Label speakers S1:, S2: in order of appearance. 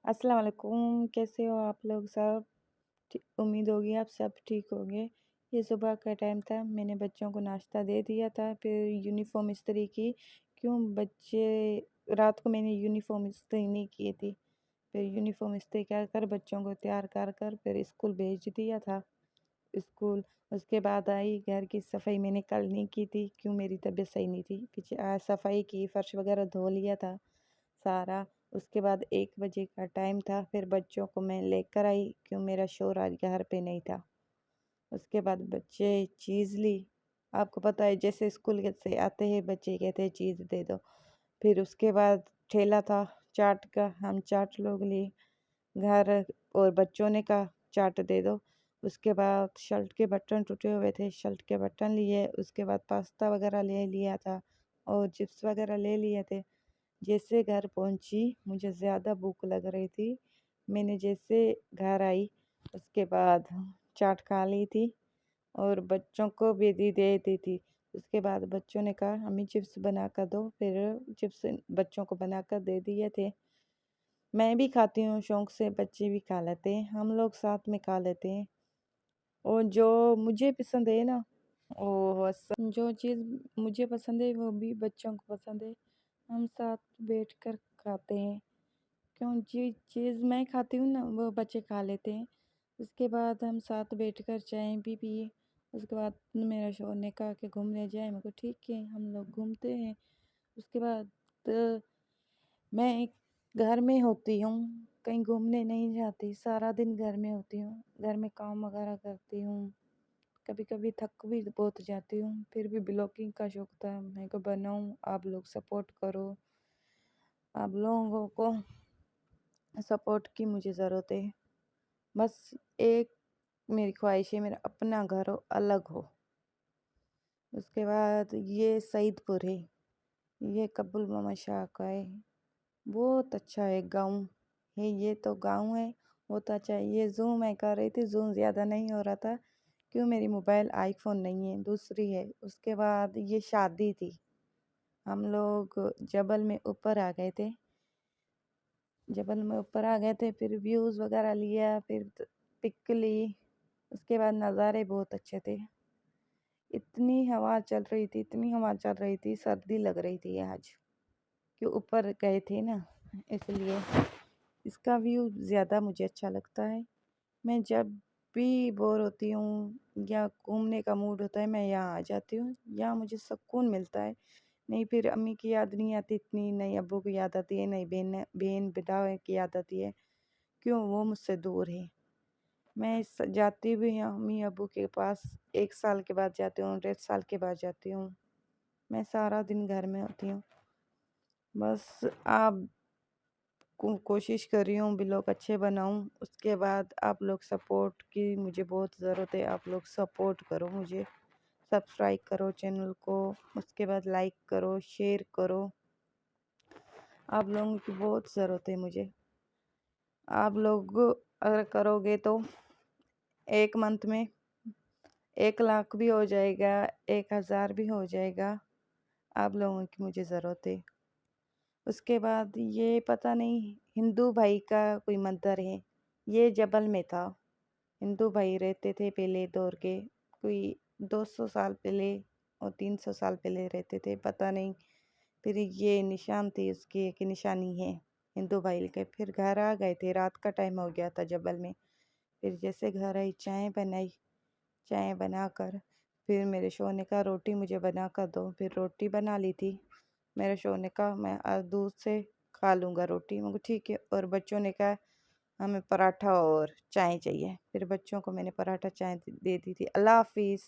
S1: अस्सलाम वालेकुम, कैसे हो आप लोग सब? उम्मीद होगी आप सब ठीक होंगे। ये सुबह का टाइम था, मैंने बच्चों को नाश्ता दे दिया था, फिर यूनिफ़ॉर्म इस्त्री की। क्यों बच्चे रात को मैंने यूनिफ़ॉर्म इस्त्री नहीं की थी, फिर यूनिफ़ॉर्म इस्त्री कर कर बच्चों को तैयार कर कर फिर स्कूल भेज दिया था। स्कूल उसके बाद आई, घर की सफाई मैंने कल नहीं की थी, क्यों मेरी तबीयत सही नहीं थी। पीछे आज सफाई की, फर्श वगैरह धो लिया था सारा। उसके बाद 1 बजे का टाइम था, फिर बच्चों को मैं लेकर आई, क्यों मेरा शौहर आज घर पे नहीं था। उसके बाद बच्चे चीज़ ली। आपको पता है जैसे स्कूल से आते हैं बच्चे कहते हैं चीज़ दे दो। फिर उसके बाद ठेला था चाट का, हम चाट लोग लिए घर, और बच्चों ने कहा चाट दे दो। उसके बाद शर्ट के बटन टूटे हुए थे, शर्ट के बटन लिए। उसके बाद पास्ता वगैरह ले लिया था और चिप्स वगैरह ले लिए थे। जैसे घर पहुंची, मुझे ज़्यादा भूख लग रही थी। मैंने जैसे घर आई, उसके बाद चाट खा ली थी और बच्चों को भी दे दी थी। उसके बाद बच्चों ने कहा हमें चिप्स बना कर दो, फिर चिप्स बच्चों को बना कर दे दिए थे। मैं भी खाती हूँ शौक से, बच्चे भी खा लेते हैं, हम लोग साथ में खा लेते हैं। और जो मुझे पसंद है ना, वो जो चीज़ मुझे पसंद है वो भी बच्चों को पसंद है। हम साथ बैठकर खाते हैं, क्यों जी चीज़ मैं खाती हूँ ना वो बच्चे खा लेते हैं। उसके बाद हम साथ बैठकर चाय भी पिए। उसके बाद मेरा शौहर ने कहा कि घूमने जाए, मैं कहा ठीक है हम लोग घूमते हैं। उसके बाद मैं एक घर में होती हूँ, कहीं घूमने नहीं जाती, सारा दिन घर में होती हूँ, घर में काम वगैरह करती हूँ। कभी कभी थक भी बहुत जाती हूँ, फिर भी ब्लॉगिंग का शौक था, मैं को बनाऊँ, आप लोग सपोर्ट करो। आप लोगों को सपोर्ट की मुझे ज़रूरत है। बस एक मेरी ख्वाहिश है, मेरा अपना घर हो, अलग हो। उसके बाद ये सईदपुर है, ये कबूल मोहम्मद शाह का है। बहुत अच्छा है, गाँव है, ये तो गाँव है, बहुत अच्छा है। ये जूम मैं कर रही थी, जूम ज़्यादा नहीं हो रहा था, क्यों मेरी मोबाइल आईफोन नहीं है, दूसरी है। उसके बाद ये शादी थी, हम लोग जबल में ऊपर आ गए थे, फिर व्यूज़ वगैरह लिया, फिर पिक ली। उसके बाद नज़ारे बहुत अच्छे थे। इतनी हवा चल रही थी, इतनी हवा चल रही थी, सर्दी लग रही थी आज, कि ऊपर गए थे ना, इसलिए इसका व्यू ज़्यादा मुझे अच्छा लगता है। मैं जब भी बोर होती हूँ या घूमने का मूड होता है, मैं यहाँ आ जाती हूँ, यहाँ मुझे सुकून मिलता है। नहीं फिर अम्मी की याद नहीं आती इतनी, नहीं अब्बू की याद आती है, नहीं बहन बेटा की याद आती है, क्यों वो मुझसे दूर है। मैं जाती भी हूँ अम्मी अब्बू के पास, 1 साल के बाद जाती हूँ, 1.5 साल के बाद जाती हूँ। मैं सारा दिन घर में होती हूँ। बस आप कोशिश कर रही हूँ ब्लॉग अच्छे बनाऊँ। उसके बाद आप लोग सपोर्ट की मुझे बहुत ज़रूरत है, आप लोग सपोर्ट करो मुझे, सब्सक्राइब करो चैनल को। उसके बाद लाइक करो, शेयर करो, आप लोगों की बहुत ज़रूरत है मुझे। आप लोग अगर करोगे तो 1 मंथ में 1 लाख भी हो जाएगा, 1,000 भी हो जाएगा। आप लोगों की मुझे ज़रूरत है। उसके बाद ये पता नहीं हिंदू भाई का कोई मंदिर है, ये जबल में था। हिंदू भाई रहते थे पहले दौर के, कोई 200 साल पहले और 300 साल पहले रहते थे, पता नहीं। फिर ये निशान थी उसकी, एक निशानी है हिंदू भाई के। फिर घर आ गए थे, रात का टाइम हो गया था जबल में। फिर जैसे घर आई, चाय बनाई, चाय बनाकर फिर मेरे शौहर ने कहा रोटी मुझे बना कर दो, फिर रोटी बना ली थी। मेरे शौहर ने कहा मैं आज दूध से खा लूँगा रोटी, मैं ठीक है। और बच्चों ने कहा हमें पराठा और चाय चाहिए, फिर बच्चों को मैंने पराठा चाय दे दी थी। अल्लाह हाफिज़।